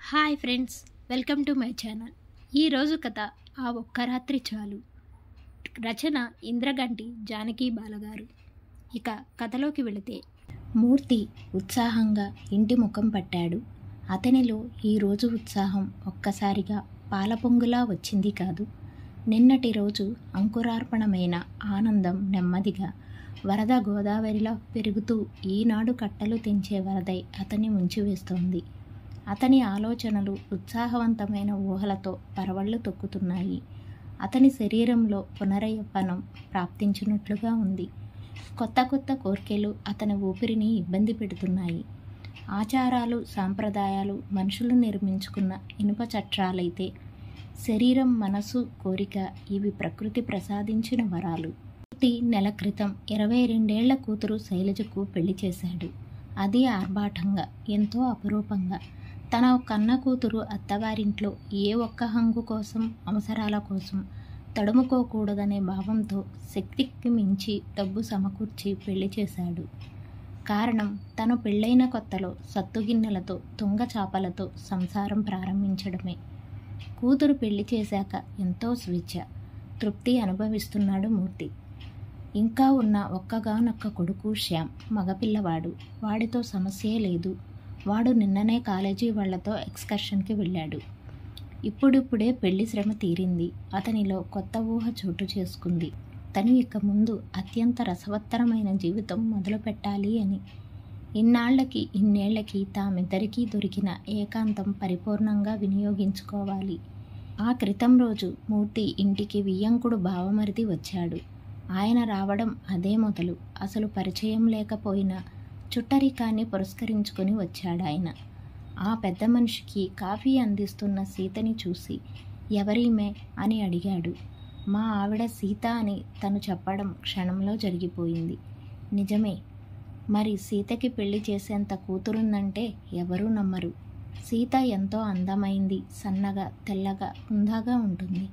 Hi friends, welcome to my channel. ఈరోజు కథ ఆ ఒక్క రాత్రి చాలు. రచన ఇంద్రగంటి జానకి బాలగారు. ఇక కథలోకి వెళితే, మూర్తి ఉత్సాహంగా ఇంటి ముఖం పట్టాడు. అతనిలో ఈరోజు ఉత్సాహం ఒక్కసారిగా పాలపొంగులా వచ్చింది కాదు. నిన్నటి రోజు అంకురార్పణమైన ఆనందం నెమ్మదిగా వరద గోదావరిలా పెరుగుతూ ఈనాడు కట్టలు తెంచే వరదై అతన్ని ముంచివేస్తోంది. అతని ఆలోచనలు ఉత్సాహవంతమైన ఊహలతో పరవళ్ళు తొక్కుతున్నాయి. అతని శరీరంలో పునరయవ్వనం ప్రాప్తించినట్లుగా ఉంది. కొత్త కొత్త కోర్కెలు అతని ఊపిరిని ఇబ్బంది పెడుతున్నాయి. ఆచారాలు, సాంప్రదాయాలు మనుషులు నిర్మించుకున్న ఇనుప చట్రాలైతే, శరీరం, మనసు, కోరిక ఇవి ప్రకృతి ప్రసాదించిన వరాలు. నెల క్రితం 22 ఏళ్ల కూతురు శైలజకు పెళ్లి చేశాడు. అది ఆర్భాటంగా, ఎంతో అపురూపంగా. తన కన్న కూతురు అత్తవారింట్లో ఏ ఒక్క హంగు కోసం, అవసరాల కోసం తడుముకోకూడదనే భావంతో శక్తికి మించి డబ్బు సమకూర్చి పెళ్లి చేశాడు. కారణం, తను పెళ్ళైన కొత్తలో సత్తుగిన్నెలతో, తుంగ చాపలతో సంసారం ప్రారంభించడమే. కూతురు పెళ్లి చేశాక ఎంతో స్వేచ్ఛ, తృప్తి అనుభవిస్తున్నాడు మూర్తి. ఇంకా ఉన్న ఒక్కగానొక్క కొడుకు శ్యామ్, మగపిల్లవాడు. వాడితో సమస్యే లేదు. వాడు నిన్ననే కాలేజీ వాళ్లతో ఎక్స్కర్షన్కి వెళ్ళాడు. ఇప్పుడిప్పుడే పెళ్లి శ్రమ తీరింది. అతనిలో కొత్త ఊహ చోటు చేసుకుంది. తను ఇక ముందు అత్యంత రసవత్తరమైన జీవితం మొదలు పెట్టాలి అని. ఇన్నేళ్లకి తామిద్దరికీ దొరికిన ఏకాంతం పరిపూర్ణంగా వినియోగించుకోవాలి. ఆ క్రితం రోజు మూర్తి ఇంటికి వియ్యంకుడు బావమరిది వచ్చాడు. ఆయన రావడం అదే మొదలు. అసలు పరిచయం లేకపోయినా చుట్టరికాన్ని పురస్కరించుకుని వచ్చాడాయన. ఆ పెద్ద మనిషికి కాఫీ అందిస్తున్న సీతని చూసి, ఎవరీమే అని అడిగాడు. మా ఆవిడ సీత అని తను చెప్పడం క్షణంలో జరిగిపోయింది. నిజమే. మరి సీతకి పెళ్లి చేసేంత కూతురుందంటే ఎవరూ నమ్మరు. సీత ఎంతో అందమైంది, సన్నగా, తెల్లగా, హుందాగా ఉంటుంది.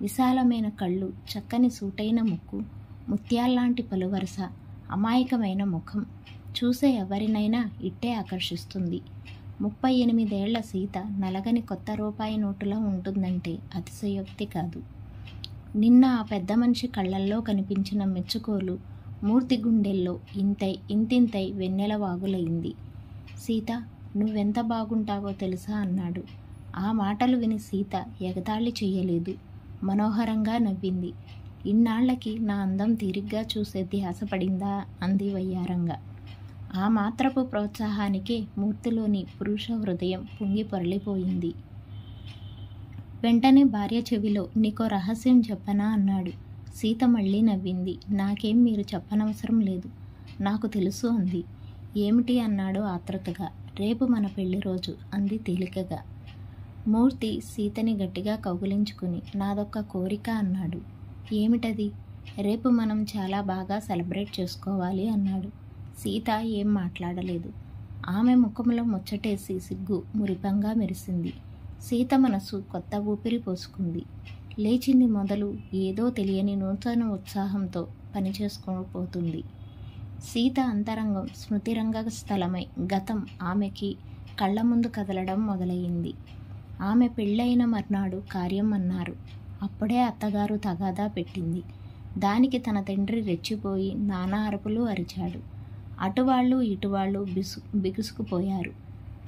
విశాలమైన కళ్ళు, చక్కని సూటైన ముక్కు, ముత్యాల్లాంటి పలువరస, అమాయకమైన ముఖం. చూసే ఎవరినైనా ఇట్టే ఆకర్షిస్తుంది. 38 ఏళ్ల సీత నలగని కొత్త రూపాయి నోటులా ఉంటుందంటే అతిశయోక్తి కాదు. నిన్న ఆ పెద్ద మనిషి కళ్ళల్లో కనిపించిన మెచ్చుకోలు మూర్తి గుండెల్లో ఇంతింతై వెన్నెల వాగులైంది. సీత, నువ్వెంత బాగుంటావో తెలుసా అన్నాడు. ఆ మాటలు విని సీత ఎగతాళి చెయ్యలేదు. మనోహరంగా నవ్వింది. ఇన్నాళ్లకి నా అందం తీరిగ్గా చూసే ధ్యాస పడిందా అంది వయ్యారంగా. ఆ మాత్రపు ప్రోత్సాహానికే మూర్తిలోని పురుష హృదయం పొంగి పొరలిపోయింది. వెంటనే భార్య చెవిలో, నీకో రహస్యం చెప్పనా అన్నాడు. సీత మళ్ళీ నవ్వింది. నాకేం మీరు చెప్పనవసరం లేదు, నాకు తెలుసు అంది. ఏమిటి అన్నాడు ఆతృతగా. రేపు మన పెళ్లి రోజు అంది తేలికగా. మూర్తి సీతని గట్టిగా కౌగిలించుకుని, నాదొక్క కోరిక అన్నాడు. ఏమిటది? రేపు మనం చాలా బాగా సెలబ్రేట్ చేసుకోవాలి అన్నాడు. సీత ఏం మాట్లాడలేదు. ఆమె ముఖంలో ముచ్చటేసి సిగ్గు మురిపంగా మెరిసింది. సీత మనసు కొత్త ఊపిరి పోసుకుంది. లేచింది మొదలు ఏదో తెలియని నూతన ఉత్సాహంతో పనిచేసుకోపోతుంది. సీత అంతరంగం స్మృతిరంగ స్థలమై గతం ఆమెకి కళ్ళ ముందు కదలడం మొదలయ్యింది. ఆమె పెళ్ళైన మర్నాడు కార్యం అన్నారు. అప్పుడే అత్తగారు తగాదా పెట్టింది. దానికి తన తండ్రి రెచ్చిపోయి నానా అరుపులు అరిచాడు. అటువాళ్ళు ఇటువాళ్ళు బిగుసుకుపోయారు.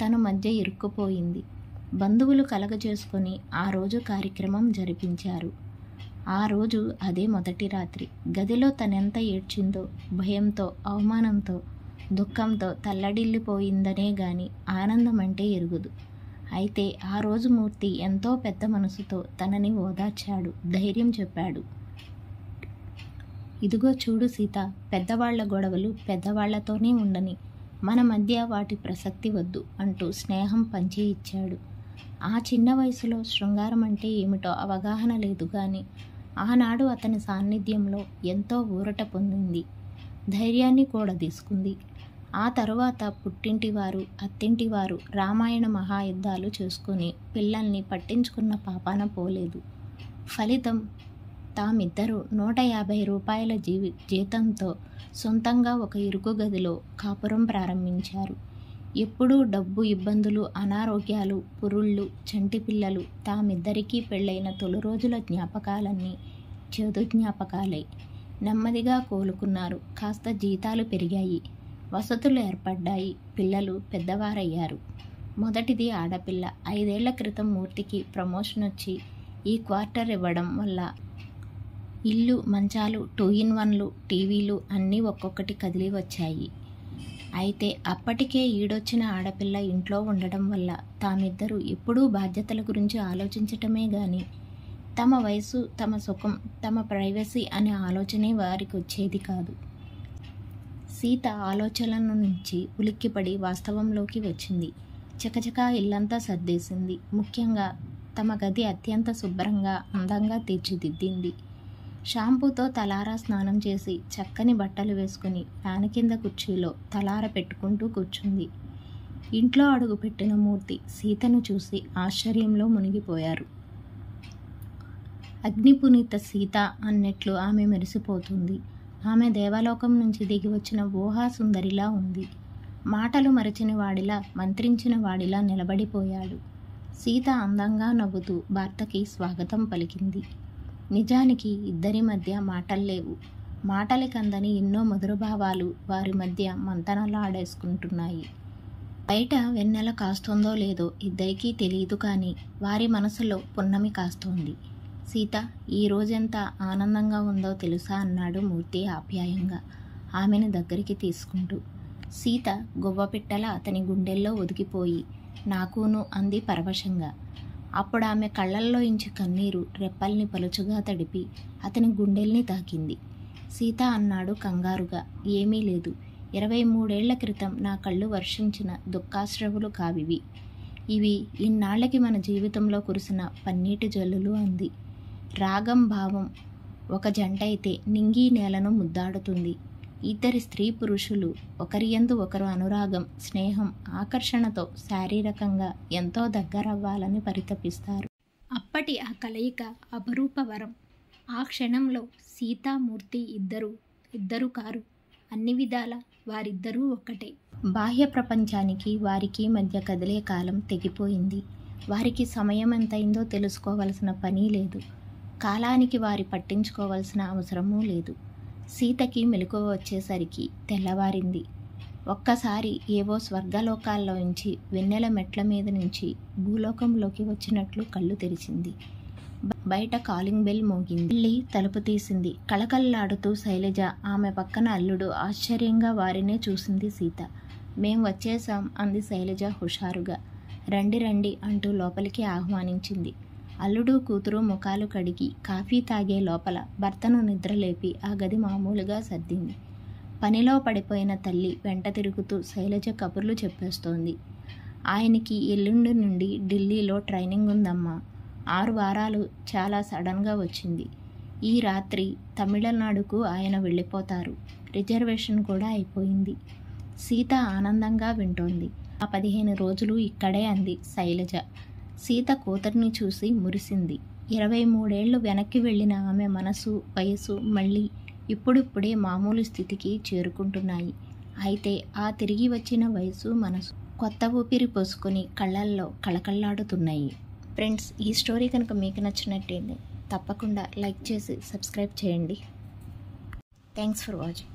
తన మధ్య ఇరుక్కుపోయింది. బంధువులు కలగజేసుకొని ఆ రోజు కార్యక్రమం జరిపించారు. ఆ రోజు అదే మొదటి రాత్రి. గదిలో తనెంత ఏడ్చిందో, భయంతో, అవమానంతో, దుఃఖంతో తల్లడిల్లిపోయిందనే గాని ఆనందం అంటే ఎరుగుదు. అయితే ఆ రోజు మూర్తి ఎంతో పెద్ద మనసుతో తనని ఓదార్చాడు, ధైర్యం చెప్పాడు. ఇదిగో చూడు సీత, పెద్దవాళ్ల గొడవలు పెద్దవాళ్లతోనే ఉండని, మన మధ్య వాటి ప్రసక్తి వద్దు అంటూ స్నేహం పంచి ఇచ్చాడు. ఆ చిన్న వయసులో శృంగారం అంటే ఏమిటో అవగాహన లేదు గాని ఆనాడు అతని సాన్నిధ్యంలో ఎంతో ఊరట పొందింది, ధైర్యాన్ని కూడా తీసుకుంది. ఆ తరువాత పుట్టింటివారు, అత్తింటివారు రామాయణ మహాయుద్ధాలు చేసుకుని పిల్లల్ని పట్టించుకున్న పాపాన పోలేదు. ఫలితం, తామిద్దరూ 150 రూపాయల జీతంతో సొంతంగా ఒక ఇరుకు గదిలో కాపురం ప్రారంభించారు. ఎప్పుడూ డబ్బు ఇబ్బందులు, అనారోగ్యాలు, పురుళ్ళు, చంటి పిల్లలు, తామిద్దరికీ పెళ్ళైన తొలి రోజుల జ్ఞాపకాలన్నీ చేదు జ్ఞాపకాలే. నెమ్మదిగా కోలుకున్నారు. కాస్త జీతాలు పెరిగాయి, వసతులు ఏర్పడ్డాయి, పిల్లలు పెద్దవారయ్యారు. మొదటిది ఆడపిల్ల. 5 ఏళ్ల క్రితం మూర్తికి ప్రమోషన్ వచ్చి ఈ క్వార్టర్ ఇవ్వడం వల్ల ఇల్లు, మంచాలు, 2-in-1లు, టీవీలు అన్నీ ఒక్కొక్కటి కదిలి వచ్చాయి. అయితే అప్పటికే ఈడొచ్చిన ఆడపిల్ల ఇంట్లో ఉండడం వల్ల తామిద్దరూ ఎప్పుడూ బాధ్యతల గురించి ఆలోచించటమే గాని తమ వయసు, తమ సుఖం, తమ ప్రైవసీ అనే ఆలోచనే వారికి వచ్చేది కాదు. సీత ఆలోచనల నుంచి ఉలిక్కిపడి వాస్తవంలోకి వచ్చింది. చకచకా ఇల్లంతా సర్దేసింది. ముఖ్యంగా తమ గది అత్యంత శుభ్రంగా, అందంగా తీర్చిదిద్దింది. షాంపూతో తలారా స్నానం చేసి చక్కని బట్టలు వేసుకుని ఫ్యాన్ కింద కుర్చీలో తలార పెట్టుకుంటూ కూర్చుంది. ఇంట్లో అడుగుపెట్టిన మూర్తి సీతను చూసి ఆశ్చర్యంలో మునిగిపోయారు. అగ్నిపునీత సీత అన్నట్లు ఆమె మెరిసిపోతుంది. ఆమె దేవలోకం నుంచి దిగి వచ్చిన ఊహా సుందరిలా ఉంది. మాటలు మరచిన వాడిలా, మంత్రించిన వాడిలా నిలబడిపోయాడు. సీత అందంగా నవ్వుతూ భర్తకి స్వాగతం పలికింది. నిజానికి ఇద్దరి మధ్య మాటల్లేవు. మాటలకందని ఎన్నో మధురభావాలు వారి మధ్య మంతనలాడేసుకుంటున్నాయి. బయట వెన్నెల కాస్తోందో లేదో ఇద్దరికీ తెలియదు, కానీ వారి మనసులో పున్నమి కాస్తోంది. సీత, ఈ రోజెంత ఆనందంగా ఉందో తెలుసా అన్నాడు మూర్తి ఆప్యాయంగా ఆమెను దగ్గరికి తీసుకుంటూ. సీత గువ్వపిట్టల అతని గుండెల్లో ఒదిగిపోయి నాకును అంది పరవశంగా. అప్పుడు ఆమె కళ్ళల్లోంచి కన్నీరు రెప్పల్ని పలుచుగా తడిపి అతని గుండెల్ని తాకింది. సీత అన్నాడు కంగారుగా, ఏమీ లేదు. 23 ఏళ్ల క్రితం నా కళ్ళు వర్షించిన దుఃఖాశ్రవులు కావివి. ఇవి ఇన్నాళ్లకి మన జీవితంలో కురిసిన పన్నీటి జల్లులు అంది. రాగం, భావం ఒక జంటైతే నింగి నేలను ముద్దాడుతుంది. ఇద్దరి స్త్రీ పురుషులు ఒకరియందు ఒకరు అనురాగం, స్నేహం, ఆకర్షణతో శారీరకంగా ఎంతో దగ్గరవ్వాలని పరితపిస్తారు. అప్పటి ఆ కలయిక అపరూప వరం. ఆ క్షణంలో సీతామూర్తి ఇద్దరు కారు. అన్ని విధాల వారిద్దరూ ఒక్కటే. బాహ్య ప్రపంచానికి వారికి మధ్య కదిలే కాలం తెగిపోయింది. వారికి సమయం ఎంతైందో తెలుసుకోవలసిన పని లేదు. కాలానికి వారి పట్టించుకోవలసిన అవసరమూ లేదు. సీతకి మెలకువ వచ్చేసరికి తెల్లవారింది. ఒక్కసారి ఏవో స్వర్గలోకాల్లోంచి వెన్నెల మెట్ల మీద నుంచి భూలోకంలోకి వచ్చినట్లు కళ్ళు తెరిచింది. బయట కాలింగ్ బెల్ మోగింది. వెళ్ళి తలుపు తీసింది. కళకళలాడుతూ శైలజ, ఆమె పక్కన అల్లుడు ఆశ్చర్యంగా వారినే చూసింది సీత. మేం వచ్చేసాం అంది శైలజ హుషారుగా. రండి రండి అంటూ లోపలికి ఆహ్వానించింది. అల్లుడు కూతురు ముఖాలు కడిగి కాఫీ తాగే లోపల భర్తను నిద్రలేపి ఆ గది మామూలుగా సర్దింది. పనిలో పడిపోయిన తల్లి వెంట తిరుగుతూ శైలజ కబుర్లు చెప్పేస్తోంది. ఆయనకి ఎల్లుండి నుండి ఢిల్లీలో ట్రైనింగ్ ఉందమ్మా. 6 వారాలు చాలా సడన్గా వచ్చింది. ఈ రాత్రి తమిళనాడుకు ఆయన వెళ్ళిపోతారు. రిజర్వేషన్ కూడా అయిపోయింది. సీత ఆనందంగా వింటోంది. ఆ 15 రోజులు ఇక్కడే అంది శైలజ. సీత కూతుర్ని చూసి మురిసింది. 23 ఏళ్లు వెనక్కి వెళ్ళిన ఆమె మనసు, వయసు మళ్ళీ ఇప్పుడిప్పుడే మామూలు స్థితికి చేరుకుంటున్నాయి. అయితే ఆ తిరిగి వచ్చిన వయసు, మనసు కొత్త ఊపిరి పోసుకొని కళ్ళల్లో కళకళలాడుతున్నాయి. ఫ్రెండ్స్, ఈ స్టోరీ కనుక మీకు నచ్చినట్టయితే తప్పకుండా లైక్ చేసి సబ్స్క్రైబ్ చేయండి. Thanks for watching.